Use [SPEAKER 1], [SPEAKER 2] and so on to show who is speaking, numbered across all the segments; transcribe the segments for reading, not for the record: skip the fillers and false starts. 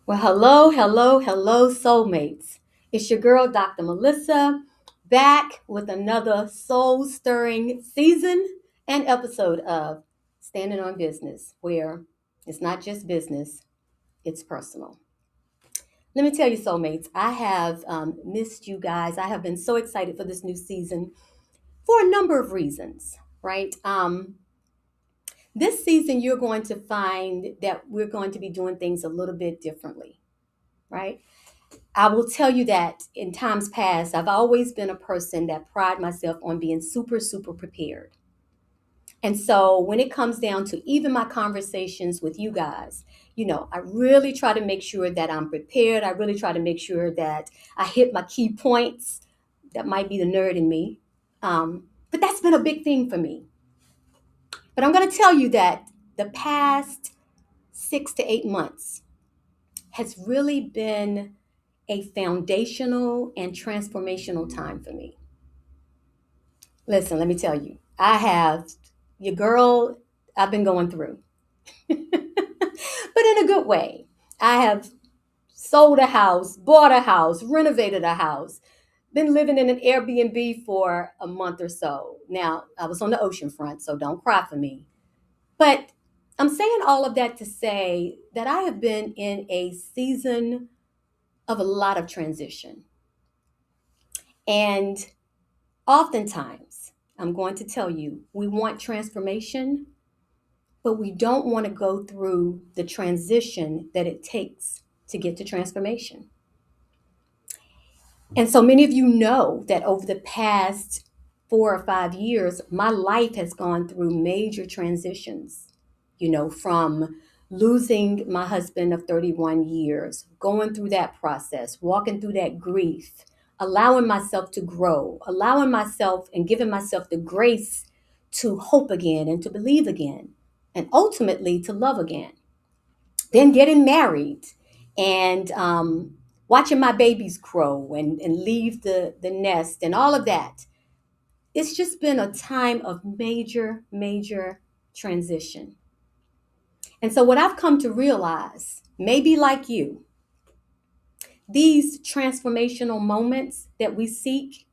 [SPEAKER 1] Well, hello, hello, hello, soulmates. It's your girl, Dr. Melissa, back with another soul stirring season and episode of Standing on Business, where it's not just business, it's personal. Let me tell you, soulmates, I have missed you guys. I have been so excited for this new season for a number of reasons, right? This season, you're going to find that we're going to be doing things a little bit differently, right? I will tell you that in times past, I've always been a person that pride myself on being super, super prepared. And so when it comes down to even my conversations with you guys, I really try to make sure that I'm prepared. I really try to make sure that I hit my key points. That might be the nerd in me. But that's been a big thing for me. But I'm going to tell you that the past 6 to 8 months has really been a foundational and transformational time for me. Listen, let me tell you, I have your girl, I've been going through, but in a good way. I have sold a house, bought a house, renovated a house, been living in an Airbnb for a month or so. Now, I was on the ocean front, so don't cry for me. But I'm saying all of that to say that I have been in a season of a lot of transition. And oftentimes, I'm going to tell you, we want transformation, but we don't want to go through the transition that it takes to get to transformation. And so many of you know that over the past 4 or 5 years, my life has gone through major transitions, from losing my husband of 31 years, going through that process, walking through that grief, allowing myself to grow, allowing myself and giving myself the grace to hope again and to believe again, and ultimately to love again. Then getting married and watching my babies grow and leave the nest and all of that. It's just been a time of major, major transition. And so, what I've come to realize, maybe like you, these transformational moments that we seek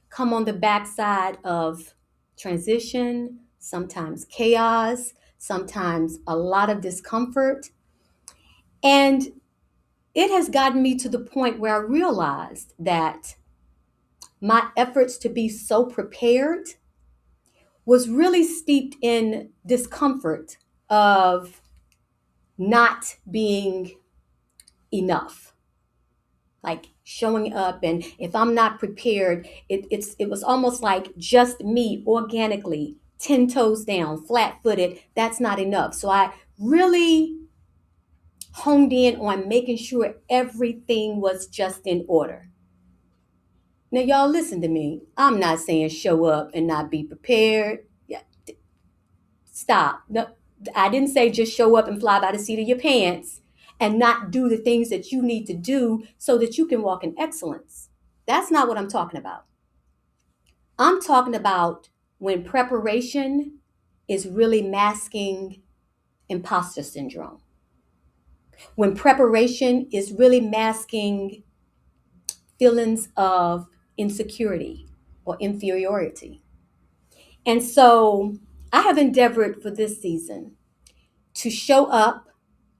[SPEAKER 1] come on the backside of transition, sometimes chaos, sometimes a lot of discomfort. And it has gotten me to the point where I realized that my efforts to be so prepared was really steeped in discomfort of not being enough, like showing up. And if I'm not prepared, it was almost like just me organically 10 toes down, flat footed. That's not enough. So I really honed in on making sure everything was just in order. Now, y'all, listen to me. I'm not saying show up and not be prepared. Yeah, stop. No, I didn't say just show up and fly by the seat of your pants and not do the things that you need to do so that you can walk in excellence. That's not what I'm talking about. I'm talking about when preparation is really masking imposter syndrome, when preparation is really masking feelings of insecurity or inferiority. And so I have endeavored for this season to show up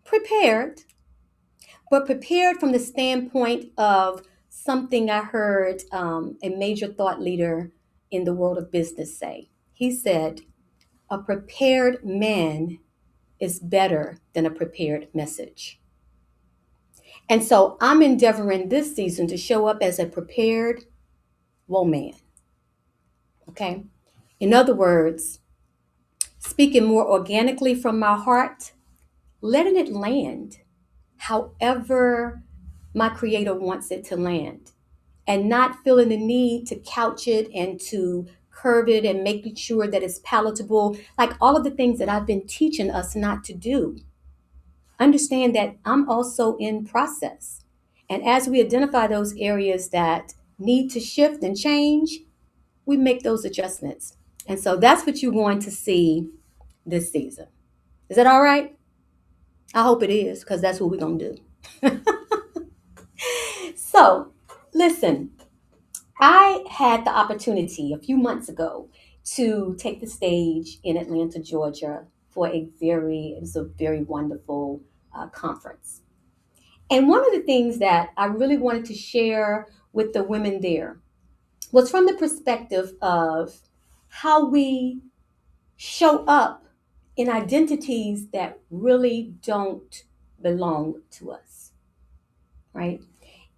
[SPEAKER 1] prepared, but prepared from the standpoint of something I heard a major thought leader in the world of business say. He said, a prepared man is better than a prepared message. And so I'm endeavoring this season to show up as a prepared woman. Okay. In other words, speaking more organically from my heart, letting it land however my creator wants it to land, and not feeling the need to couch it and to curve it and making sure that it's palatable, like all of the things that I've been teaching us not to do. Understand that I'm also in process. And as we identify those areas that need to shift and change, we make those adjustments. And so that's what you're going to see this season. Is that all right? I hope it is, because that's what we're going to do. So, listen, I had the opportunity a few months ago to take the stage in Atlanta, Georgia for it was a very wonderful conference. And one of the things that I really wanted to share with the women there was from the perspective of how we show up in identities that really don't belong to us, right?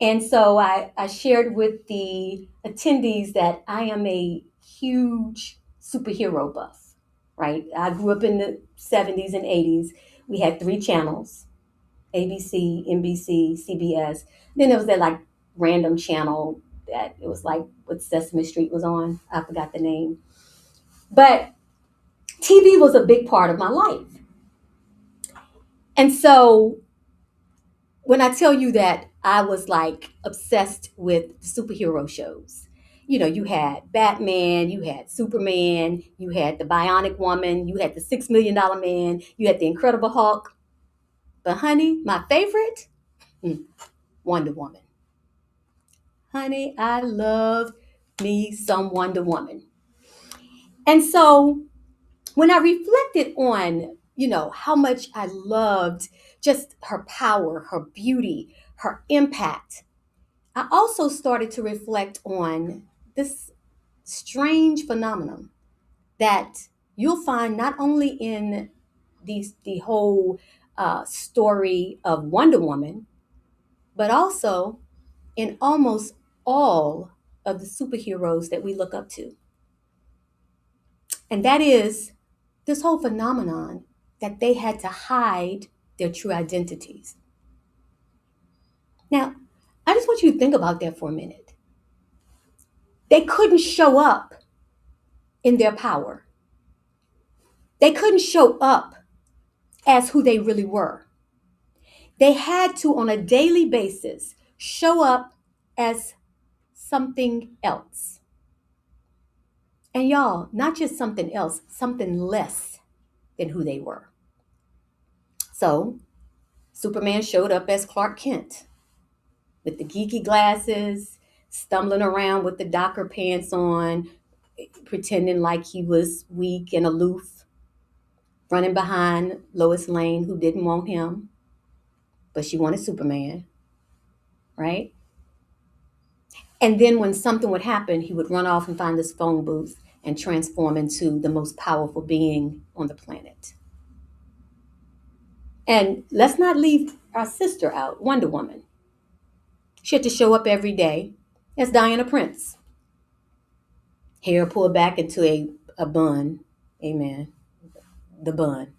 [SPEAKER 1] And so I shared with the attendees that I am a huge superhero buff, right? I grew up in the 70s and 80s. We had three channels: ABC, NBC, CBS. Then there was that like random channel that it was like what Sesame Street was on. I forgot the name. But TV was a big part of my life. And so when I tell you that I was like obsessed with superhero shows, you had Batman, you had Superman, you had the Bionic Woman, you had the $6 Million Man, you had the Incredible Hulk. But honey, my favorite, mm, Wonder Woman. Honey, I love me some Wonder Woman. And so when I reflected on, how much I loved just her power, her beauty, her impact, I also started to reflect on this strange phenomenon that you'll find not only in the whole story of Wonder Woman, but also in almost all of the superheroes that we look up to. And that is this whole phenomenon that they had to hide their true identities. Now, I just want you to think about that for a minute. They couldn't show up in their power. They couldn't show up as who they really were. They had to, on a daily basis, show up as something else. And y'all, not just something else, something less than who they were. So, Superman showed up as Clark Kent with the geeky glasses, stumbling around with the Docker pants on, pretending like he was weak and aloof, running behind Lois Lane, who didn't want him, but she wanted Superman, right? And then when something would happen, he would run off and find this phone booth and transform into the most powerful being on the planet. And let's not leave our sister out, Wonder Woman. She had to show up every day as Diana Prince. Hair pulled back into a bun. Amen. The bun.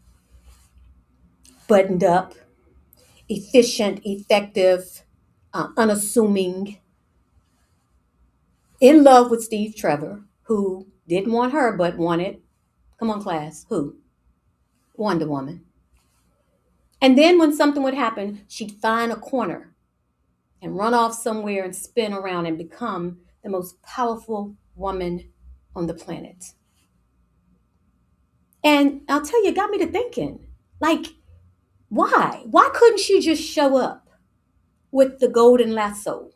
[SPEAKER 1] Buttoned up, efficient, effective, unassuming, in love with Steve Trevor, who didn't want her but wanted, come on, class, who? Wonder Woman. And then when something would happen, she'd find a corner and run off somewhere and spin around and become the most powerful woman on the planet. And I'll tell you, it got me to thinking, like, why? Why couldn't she just show up with the golden lasso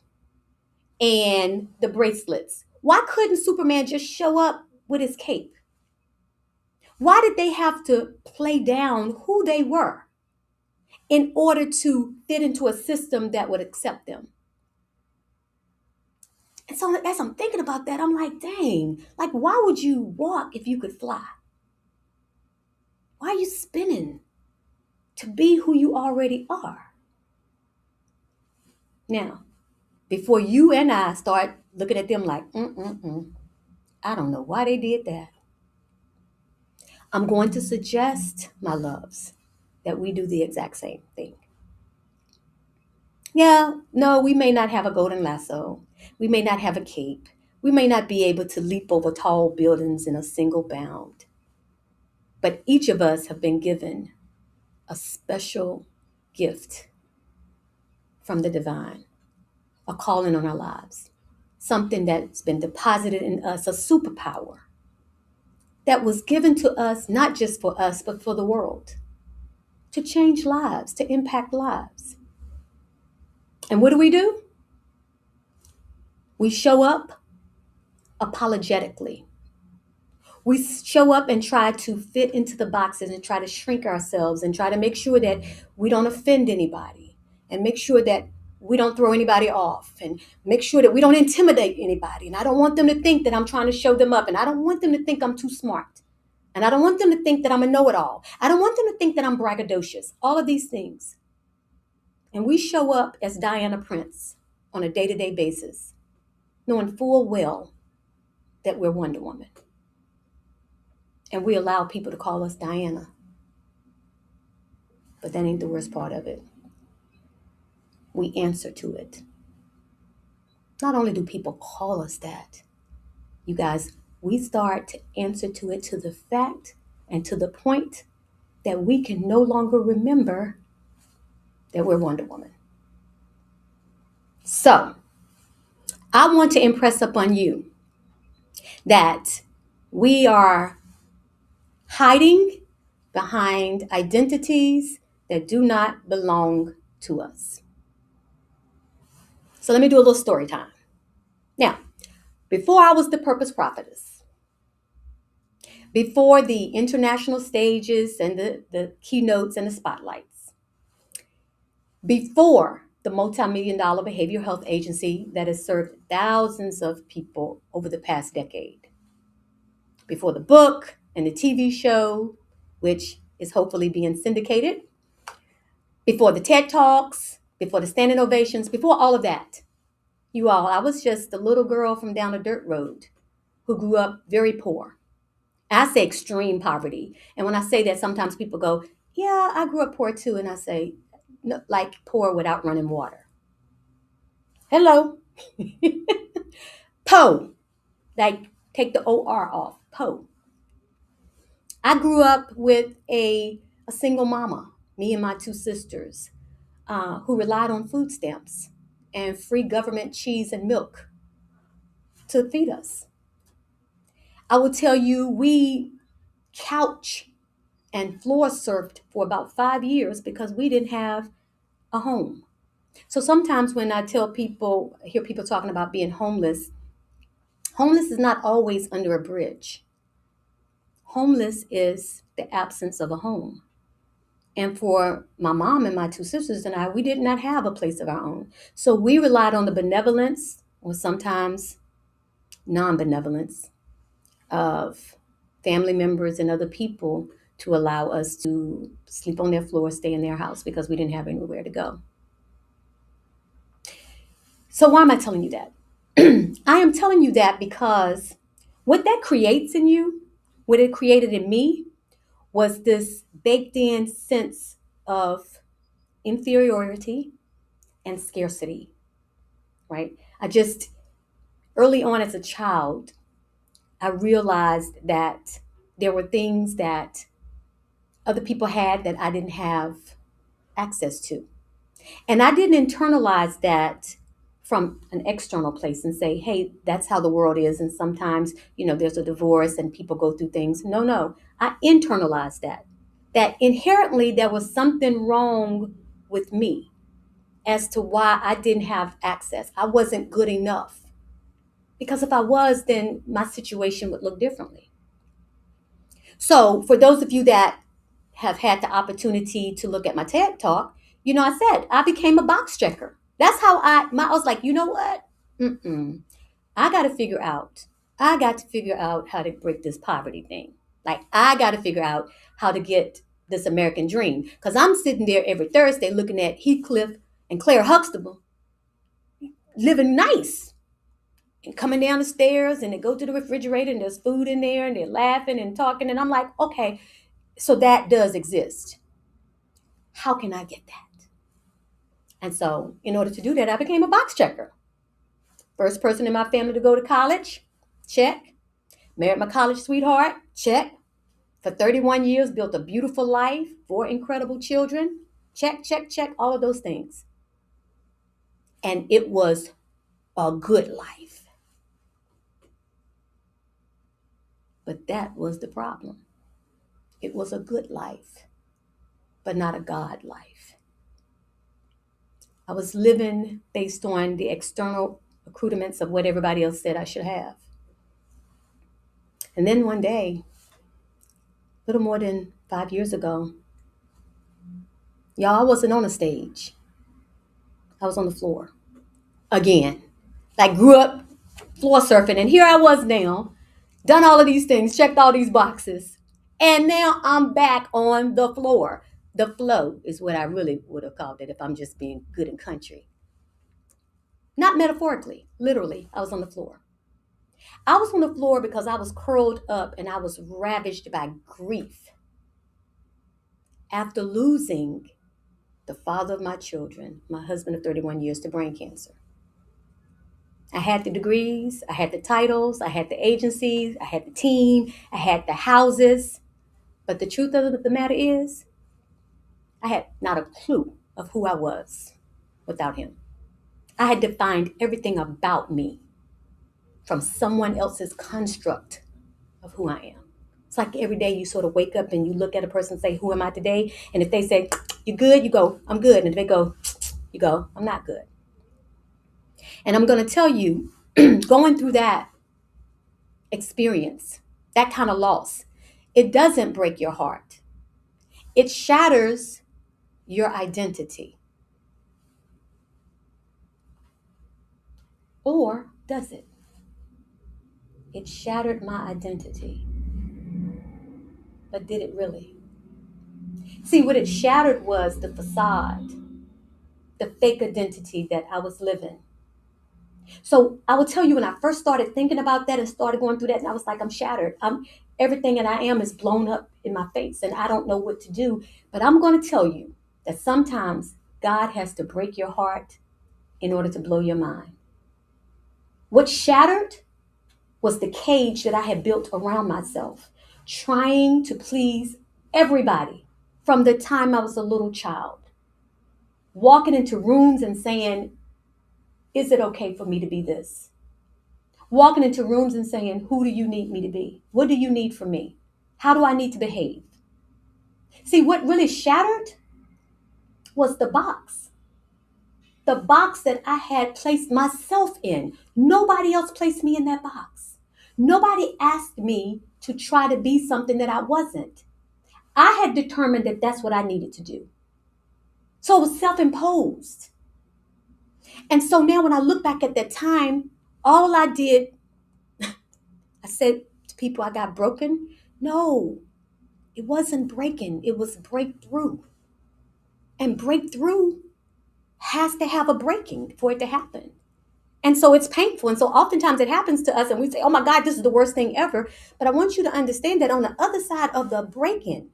[SPEAKER 1] and the bracelets? Why couldn't Superman just show up with his cape? Why did they have to play down who they were in order to fit into a system that would accept them? And so as I'm thinking about that, I'm like, dang, like, why would you walk if you could fly? Why are you spinning to be who you already are? Now, before you and I start looking at them like, I don't know why they did that. I'm going to suggest, my loves, that we do the exact same thing. Yeah, no, we may not have a golden lasso. We may not have a cape. We may not be able to leap over tall buildings in a single bound. But each of us have been given a special gift from the divine, a calling on our lives, something that's been deposited in us, a superpower that was given to us, not just for us, but for the world, to change lives, to impact lives. And what do? We show up apologetically. We show up and try to fit into the boxes and try to shrink ourselves and try to make sure that we don't offend anybody and make sure that we don't throw anybody off and make sure that we don't intimidate anybody. And I don't want them to think that I'm trying to show them up, and I don't want them to think I'm too smart. And I don't want them to think that I'm a know-it-all. I don't want them to think that I'm braggadocious. All of these things. And we show up as Diana Prince on a day-to-day basis, knowing full well that we're Wonder Woman. And we allow people to call us Diana. But that ain't the worst part of it. We answer to it. Not only do people call us that, you guys, we start to answer to it to the fact and to the point that we can no longer remember that we're Wonder Woman. So, I want to impress upon you that we are hiding behind identities that do not belong to us. So let me do a little story time. Now, before I was the Purpose Prophetess, before the international stages and the keynotes and the spotlights, before the multi-million-dollar behavioral health agency that has served thousands of people over the past decade, before the book and the TV show, which is hopefully being syndicated, before the TED Talks, before the standing ovations, before all of that, you all, I was just a little girl from down a dirt road who grew up very poor. I say extreme poverty. And when I say that, sometimes people go, yeah, I grew up poor too. And I say, no, like poor without running water. Hello. Po. Like take the O-R off. Po. I grew up with a single mama, me and my two sisters, who relied on food stamps and free government cheese and milk to feed us. I will tell you, we couch and floor surfed for about 5 years because we didn't have a home. So sometimes when I hear people talking about being homeless, homeless is not always under a bridge. Homeless is the absence of a home. And for my mom and my two sisters and I, we did not have a place of our own. So we relied on the benevolence, or sometimes non-benevolence, of family members and other people to allow us to sleep on their floor, stay in their house, because we didn't have anywhere to go. So why am I telling you that? I am telling you that because what that creates in you, what it created in me, was this baked in sense of inferiority and scarcity, right? Early on as a child, I realized that there were things that other people had that I didn't have access to. And I didn't internalize that from an external place and say, hey, that's how the world is. And sometimes, there's a divorce and people go through things. No. I internalized that inherently there was something wrong with me as to why I didn't have access. I wasn't good enough. Because if I was, then my situation would look differently. So for those of you that have had the opportunity to look at my TED Talk, I said I became a box checker. That's how I was like, you know what? I got to figure out how to break this poverty thing. Like, I got to figure out how to get this American dream. Because I'm sitting there every Thursday looking at Heathcliff and Claire Huxtable living nice and coming down the stairs, and they go to the refrigerator and there's food in there and they're laughing and talking. And I'm like, okay, so that does exist. How can I get that? And so in order to do that, I became a box checker. First person in my family to go to college, check. Married my college sweetheart, check. For 31 years, built a beautiful life, 4 incredible children, check, all of those things. And it was a good life. But that was the problem. It was a good life, but not a God life. I was living based on the external accoutrements of what everybody else said I should have. And then one day, a little more than 5 years ago, y'all, I wasn't on a stage. I was on the floor again. Like grew up floor surfing, and here I was now, done all of these things, checked all these boxes, and now I'm back on the floor. The flow is what I really would have called it if I'm just being good and country. Not metaphorically, literally, I was on the floor. I was on the floor because I was curled up and I was ravaged by grief after losing the father of my children, my husband of 31 years, to brain cancer. I had the degrees, I had the titles, I had the agencies, I had the team, I had the houses. But the truth of the matter is, I had not a clue of who I was without him. I had defined everything about me from someone else's construct of who I am. It's like every day you sort of wake up and you look at a person and say, "Who am I today?" And if they say, "You good?" You go, "I'm good." And if they go, you go, "I'm not good." And I'm going to tell you, going through that experience, that kind of loss, it doesn't break your heart. It shatters your identity. Or does it? It shattered my identity. But did it really? See, what it shattered was the facade, the fake identity that I was living. So I will tell you, when I first started thinking about that and started going through that, and I was like, I'm shattered. Everything that I am is blown up in my face, and I don't know what to do. But I'm going to tell you that sometimes God has to break your heart in order to blow your mind. What shattered was the cage that I had built around myself, trying to please everybody from the time I was a little child. Walking into rooms and saying, "Is it okay for me to be this?" Walking into rooms and saying, "Who do you need me to be? What do you need from me? How do I need to behave?" See, what really shattered was the box that I had placed myself in. Nobody else placed me in that box. Nobody asked me to try to be something that I wasn't. I had determined that that's what I needed to do. So it was self-imposed. And so now when I look back at that time, all I did, I said to people, I got broken. No, it wasn't breaking. It was breakthrough. And breakthrough has to have a breaking for it to happen. And so it's painful. And so oftentimes it happens to us and we say, "Oh my God, this is the worst thing ever." But I want you to understand that on the other side of the breaking,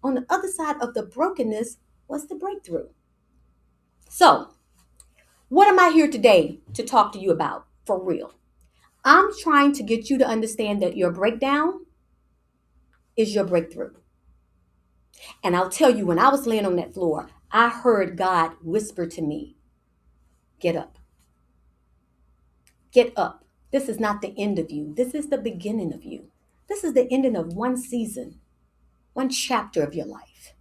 [SPEAKER 1] on the other side of the brokenness was the breakthrough. So what am I here today to talk to you about for real? I'm trying to get you to understand that your breakdown is your breakthrough. And I'll tell you, when I was laying on that floor, I heard God whisper to me, "Get up. Get up. This is not the end of you. This is the beginning of you. This is the ending of one season, one chapter of your life.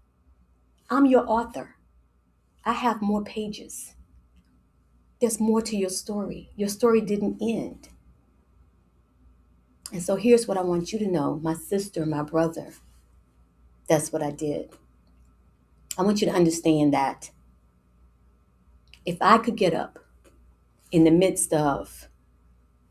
[SPEAKER 1] I'm your author. I have more pages. There's more to your story. Your story didn't end." And so here's what I want you to know, my sister, my brother. That's what I did. I want you to understand that if I could get up in the midst of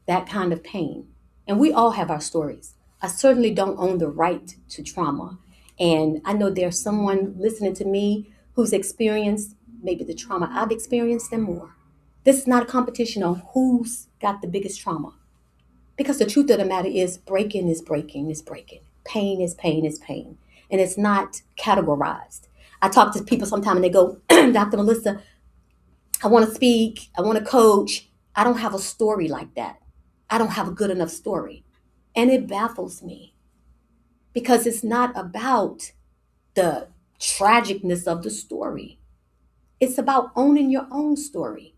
[SPEAKER 1] that kind of pain, and we all have our stories. I certainly don't own the right to trauma. And I know there's someone listening to me who's experienced maybe the trauma I've experienced and more. This is not a competition on who's got the biggest trauma. Because the truth of the matter is breaking is breaking is breaking. Pain is pain is pain. And it's not categorized. I talk to people sometimes and they go, "Dr. Melissa, I want to speak. I want to coach. I don't have a story like that. I don't have a good enough story." And it baffles me because it's not about the tragicness of the story. It's about owning your own story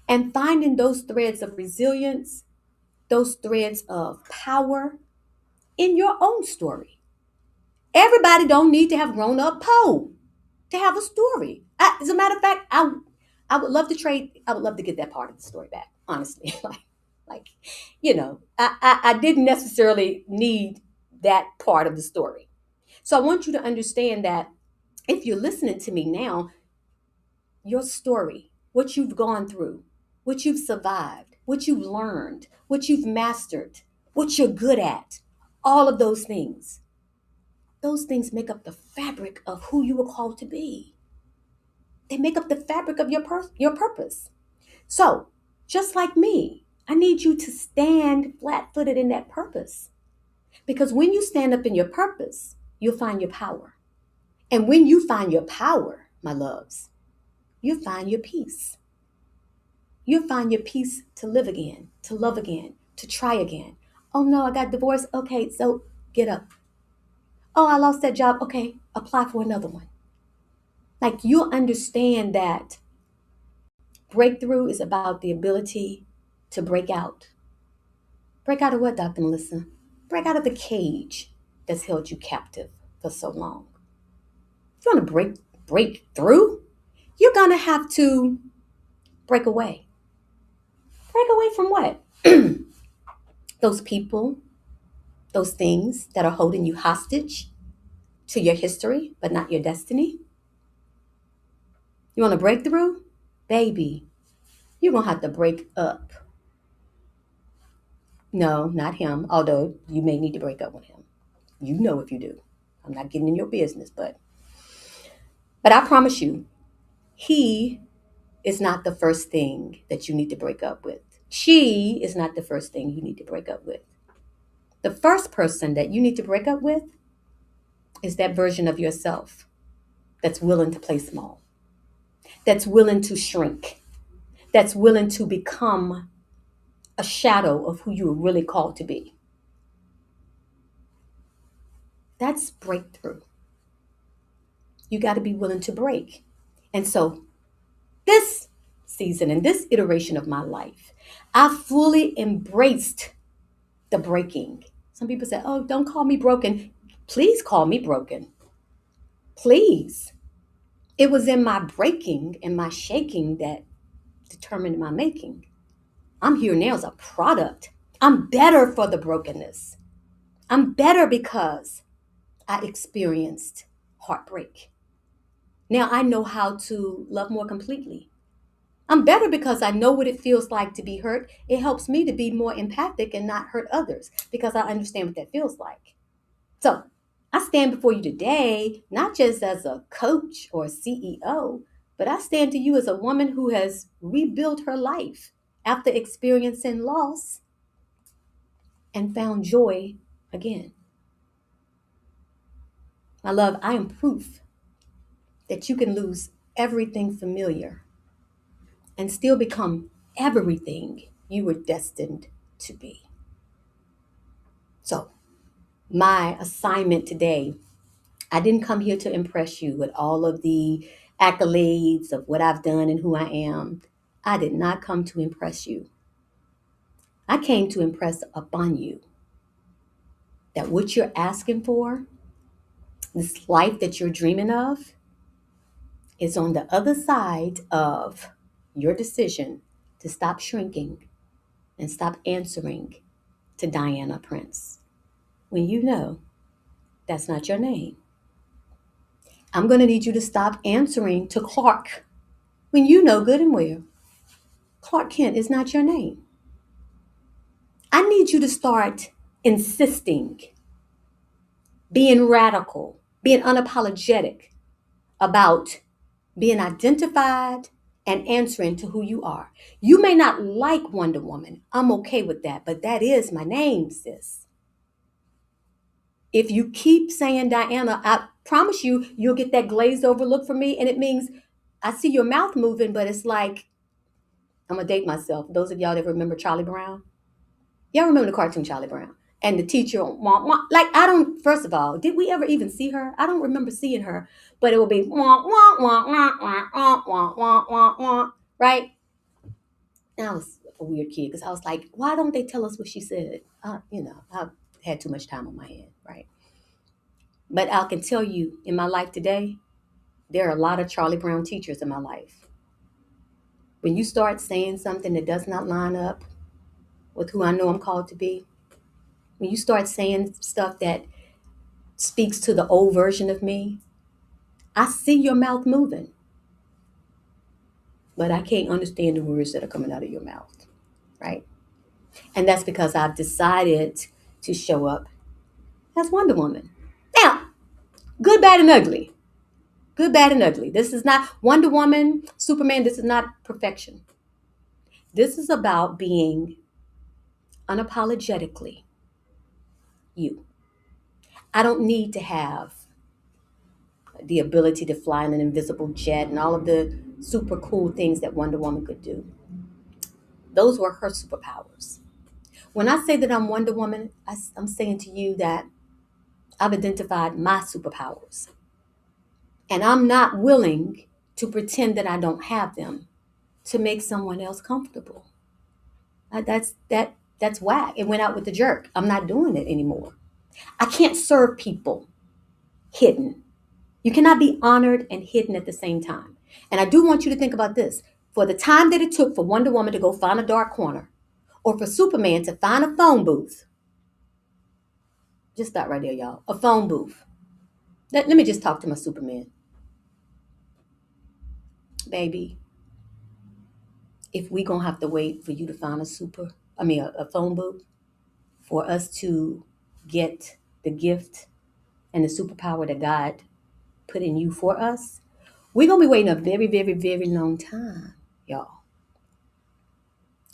[SPEAKER 1] and finding those threads of resilience, those threads of power in your own story. Everybody don't need to have grown up Poe to have a story. As a matter of fact, I would love to get that part of the story back, honestly. like, I didn't necessarily need that part of the story. So I want you to understand that if you're listening to me now, your story, what you've gone through, what you've survived, what you've learned, what you've mastered, what you're good at, all of those things make up the fabric of who you were called to be. They make up the fabric of your purpose. So, just like me, I need you to stand flat footed in that purpose. Because when you stand up in your purpose, you'll find your power. And when you find your power, my loves, you'll find your peace. You'll find your peace to live again, to love again, to try again. Oh no, I got divorced. Okay, so get up. Oh, I lost that job. Okay, apply for another one. Like you'll understand that breakthrough is about the ability to break out. Break out of what, Dr. Melissa? Break out of the cage that's held you captive for so long. If you want to break through, you're gonna have to break away. Break away from what? Those people, those things that are holding you hostage to your history, but not your destiny. You want to break through? Baby, you're gonna have to break up. No, not him, although you may need to break up with him. You know if you do. I'm not getting in your business, but I promise you, he is not the first thing that you need to break up with. She is not the first thing you need to break up with. The first person that you need to break up with is that version of yourself that's willing to play small, that's willing to shrink, that's willing to become a shadow of who you were really called to be. That's breakthrough. You got to be willing to break. And so, this season and this iteration of my life, I fully embraced the breaking. Some people say, oh, don't call me broken. Please call me broken. Please. It was in my breaking and my shaking that determined my making. I'm here now as a product. I'm better for the brokenness. I'm better because I experienced heartbreak. Now I know how to love more completely. I'm better because I know what it feels like to be hurt. It helps me to be more empathic and not hurt others because I understand what that feels like. So I stand before you today, not just as a coach or a CEO, but I stand to you as a woman who has rebuilt her life after experiencing loss and found joy again. My love, I am proof that you can lose everything familiar and still become everything you were destined to be. So, my assignment today, I didn't come here to impress you with all of the accolades of what I've done and who I am. I did not come to impress you. I came to impress upon you that what you're asking for, this life that you're dreaming of, is on the other side of your decision to stop shrinking and stop answering to Diana Prince when you know that's not your name. I'm going to need you to stop answering to Clark when you know good and well Clark Kent is not your name. I need you to start insisting, being radical, being unapologetic about being identified and answering to who you are. You may not like Wonder Woman. I'm okay with that, but that is my name, sis. If you keep saying Diana, I promise you, you'll get that glazed over look from me. And it means I see your mouth moving, but it's like, I'm going to date myself. Those of y'all that remember Charlie Brown, y'all remember the cartoon Charlie Brown? And the teacher, wah, wah, like, I don't, first of all, did we ever even see her? I don't remember seeing her, but it will be wah, wah, wah, wah, wah, wah, wah, wah, wah, wah, right? And I was a weird kid because I was like, why don't they tell us what she said? I had too much time on my hand, right? But I can tell you, in my life today, there are a lot of Charlie Brown teachers in my life. When you start saying something that does not line up with who I know I'm called to be, when you start saying stuff that speaks to the old version of me, I see your mouth moving, but I can't understand the words that are coming out of your mouth, right? And that's because I've decided to show up as Wonder Woman. Now, good, bad, and ugly. Good, bad, and ugly. This is not Wonder Woman, Superman. This is not perfection. This is about being unapologetically you. I don't need to have the ability to fly in an invisible jet and all of the super cool things that Wonder Woman could do. Those were her superpowers. When I say that I'm Wonder Woman, I'm saying to you that I've identified my superpowers. And I'm not willing to pretend that I don't have them to make someone else comfortable. That's whack. It went out with the jerk. I'm not doing it anymore. I can't serve people hidden. You cannot be honored and hidden at the same time. And I do want you to think about this. For the time that it took for Wonder Woman to go find a dark corner, or for Superman to find a phone booth, just stop right there, y'all. A phone booth. Let me just talk to my Superman. Baby, if we gonna have to wait for you to find a phone booth for us to get the gift and the superpower that God put in you for us, we're gonna be waiting a very, very, very long time, y'all.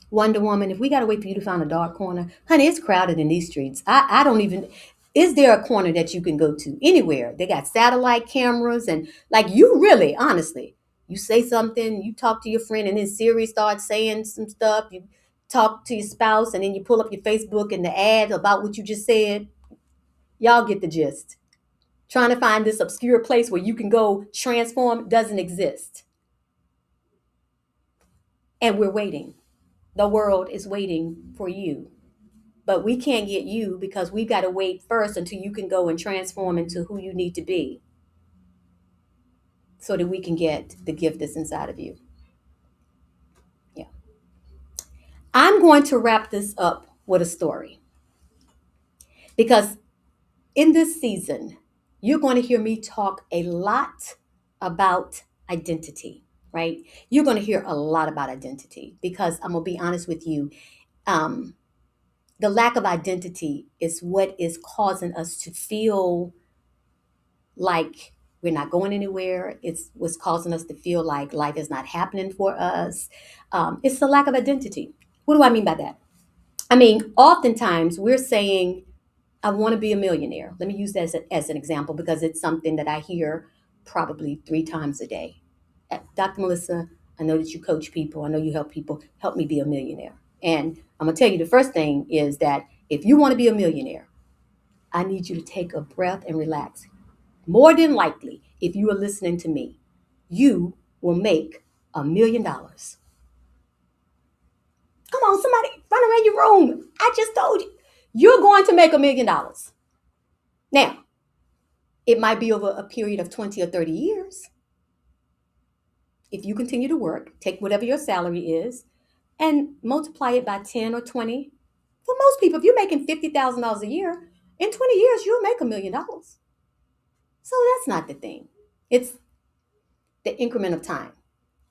[SPEAKER 1] Wonder Woman, if we gotta wait for you to find a dark corner, honey, it's crowded in these streets. I don't even. Is there a corner that you can go to anywhere? They got satellite cameras and like you really, honestly, you say something, you talk to your friend, and then Siri starts saying some stuff. You talk to your spouse, and then you pull up your Facebook and the ad about what you just said. Y'all get the gist. Trying to find this obscure place where you can go transform doesn't exist. And we're waiting. The world is waiting for you. But we can't get you because we've got to wait first until you can go and transform into who you need to be so that we can get the gift that's inside of you. Yeah. I'm going to wrap this up with a story because in this season, you're going to hear me talk a lot about identity, right? You're going to hear a lot about identity because I'm going to be honest with you. The lack of identity is what is causing us to feel like we're not going anywhere. It's what's causing us to feel like life is not happening for us. It's the lack of identity. What do I mean by that? I mean, oftentimes we're saying, I want to be a millionaire. Let me use that as an example because it's something that I hear probably 3 times a day. Dr. Melissa, I know that you coach people. I know you help people. Help me be a millionaire. And I'm going to tell you the first thing is that if you want to be a millionaire, I need you to take a breath and relax. More than likely, if you are listening to me, you will make $1 million. Come on, somebody run around your room. I just told you. You're going to make $1 million. Now, it might be over a period of 20 or 30 years. If you continue to work, take whatever your salary is and multiply it by 10 or 20. For most people, if you're making $50,000 a year, in 20 years, you'll make $1 million. So that's not the thing. It's the increment of time.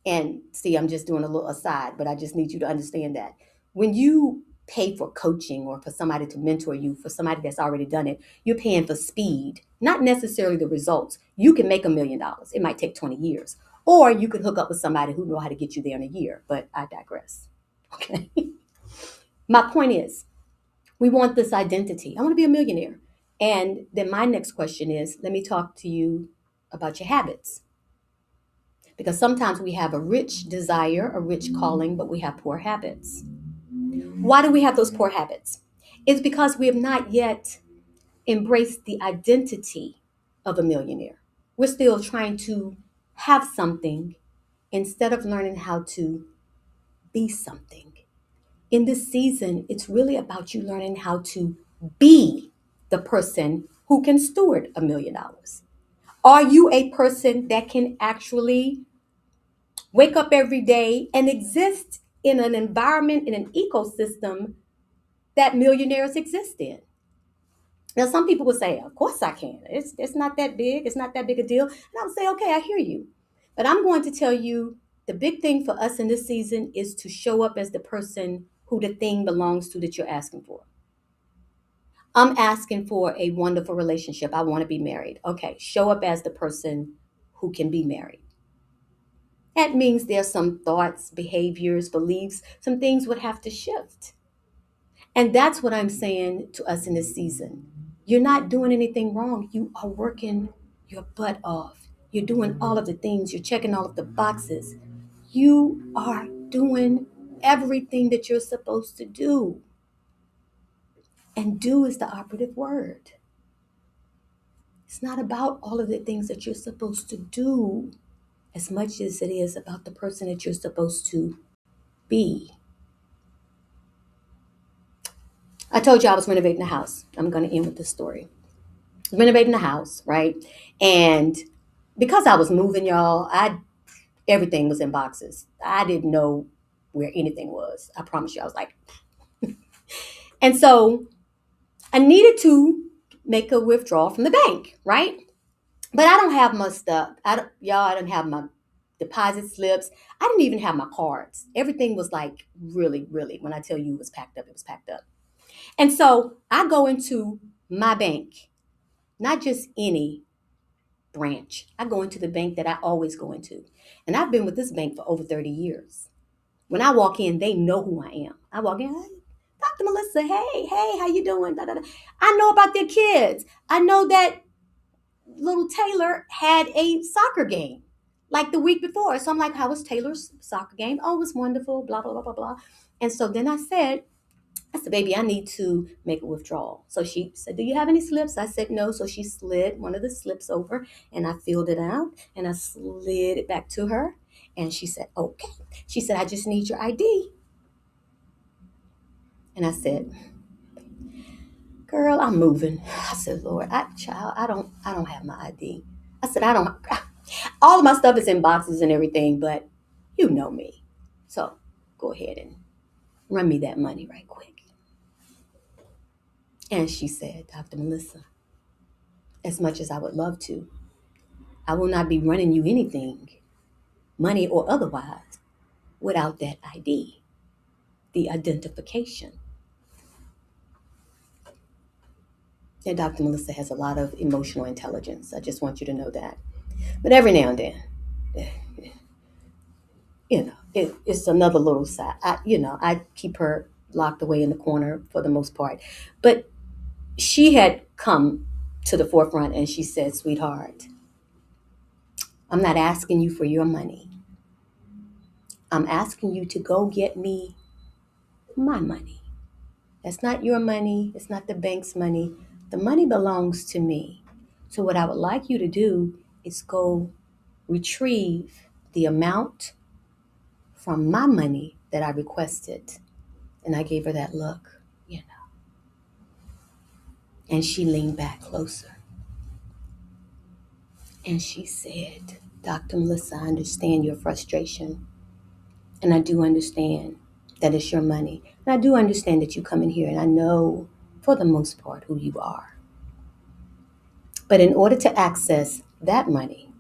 [SPEAKER 1] And see, I'm just doing a little aside, but I just need you to understand that when you pay for coaching or for somebody to mentor you, for somebody that's already done it, you're paying for speed, not necessarily the results. You can make $1 million. It might take 20 years. Or you could hook up with somebody who know how to get you there in a year, but I digress. Okay. My point is, we want this identity. I want to be a millionaire. And then my next question is, let me talk to you about your habits. Because sometimes we have a rich desire, a rich calling, but we have poor habits. Why do we have those poor habits? It's because we have not yet embraced the identity of a millionaire. We're still trying to have something instead of learning how to be something. In this season, it's really about you learning how to be the person who can steward $1 million. Are you a person that can actually wake up every day, and exist in an environment, in an ecosystem that millionaires exist in. Now, some people would say, of course I can. It's not that big. It's not that big a deal. And I would say, okay, I hear you. But I'm going to tell you the big thing for us in this season is to show up as the person who the thing belongs to that you're asking for. I'm asking for a wonderful relationship. I want to be married. Okay, show up as the person who can be married. That means there's some thoughts, behaviors, beliefs, some things would have to shift. And that's what I'm saying to us in this season. You're not doing anything wrong. You are working your butt off. You're doing all of the things. You're checking all of the boxes. You are doing everything that you're supposed to do. And do is the operative word. It's not about all of the things that you're supposed to do as much as it is about the person that you're supposed to be. I told you I was renovating the house. I'm going to end with this story. Renovating the house, right? And because I was moving, y'all, I everything was in boxes. I didn't know where anything was. I promise you, I was like, and so I needed to make a withdrawal from the bank, right? But I don't have my stuff. I didn't have my deposit slips. I didn't even have my cards. Everything was like really, really. When I tell you it was packed up, it was packed up. And so I go into my bank, not just any branch. I go into the bank that I always go into. And I've been with this bank for over 30 years. When I walk in, they know who I am. I walk in, hey, Dr. Melissa, hey, how you doing? Da, da, da. I know about their kids. I know that little Taylor had a soccer game like the week before. So I'm like, how was Taylor's soccer game? Oh, it was wonderful, blah, blah, blah, blah, blah. And so then I said, baby, I need to make a withdrawal. So she said, do you have any slips? I said, no. So she slid one of the slips over and I filled it out and I slid it back to her. And she said, okay. She said, I just need your ID. And I said, girl, I'm moving. I said, Lord, I don't have my ID. I said, all of my stuff is in boxes and everything, but you know me. So go ahead and run me that money right quick. And she said, Dr. Melissa, as much as I would love to, I will not be running you anything, money or otherwise, without that ID, the identification. And Dr. Melissa has a lot of emotional intelligence. I just want you to know that. But every now and then, it's another little side. I keep her locked away in the corner for the most part. But she had come to the forefront and she said, sweetheart, I'm not asking you for your money. I'm asking you to go get me my money. That's not your money. It's not the bank's money. The money belongs to me. So what I would like you to do is go retrieve the amount from my money that I requested. And I gave her that look, And she leaned back closer. And she said, Dr. Melissa, I understand your frustration. And I do understand that it's your money. And I do understand that you come in here and I know for the most part who you are. But in order to access that money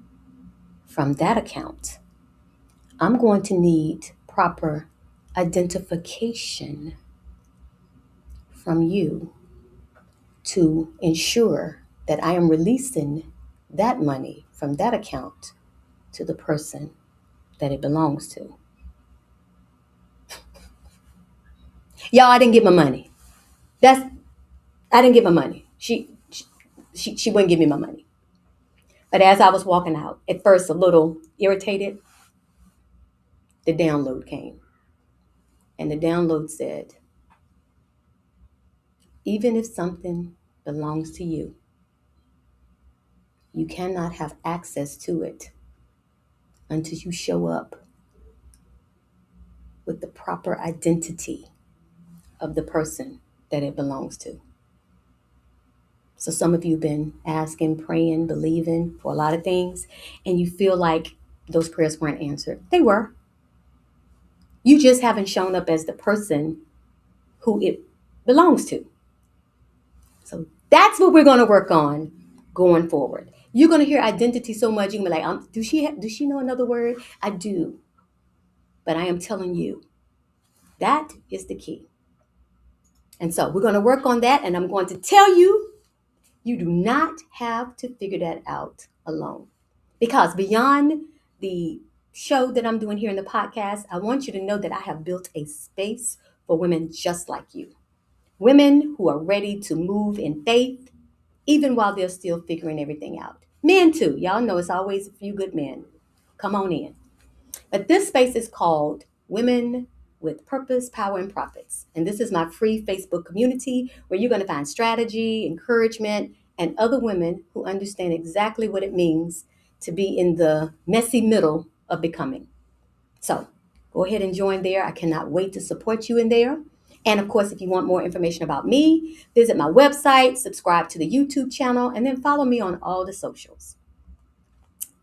[SPEAKER 1] from that account, I'm going to need proper identification from you to ensure that I am releasing that money from that account to the person that it belongs to. Y'all, I didn't get my money. I didn't get my money. She wouldn't give me my money. But as I was walking out, at first a little irritated, the download came. And the download said, even if something belongs to you, you cannot have access to it until you show up with the proper identity of the person that it belongs to. So some of you have been asking, praying, believing for a lot of things, and you feel like those prayers weren't answered. They were. You just haven't shown up as the person who it belongs to. So that's what we're going to work on going forward. You're going to hear identity so much, you're going to be like, does she know another word? I do. But I am telling you, that is the key. And so we're going to work on that. And I'm going to tell you, you do not have to figure that out alone. Because beyond the show that I'm doing here in the podcast, I want you to know that I have built a space for women just like you. Women who are ready to move in faith, even while they're still figuring everything out. Men too. Y'all know it's always a few good men. Come on in. But this space is called Women with Purpose, Power, and Profits. And this is my free Facebook community where you're going to find strategy, encouragement, and other women who understand exactly what it means to be in the messy middle of becoming. So go ahead and join there. I cannot wait to support you in there. And of course, if you want more information about me, visit my website, subscribe to the YouTube channel, and then follow me on all the socials.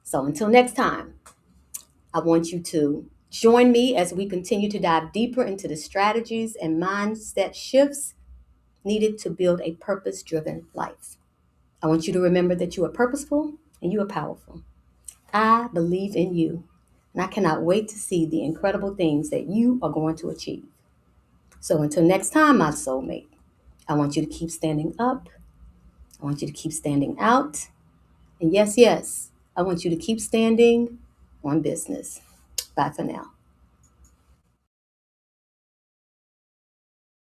[SPEAKER 1] So until next time, I want you to join me as we continue to dive deeper into the strategies and mindset shifts needed to build a purpose-driven life. I want you to remember that you are purposeful and you are powerful. I believe in you, and I cannot wait to see the incredible things that you are going to achieve. So until next time, my soulmate, I want you to keep standing up. I want you to keep standing out. And yes, I want you to keep standing on business. Bye for now.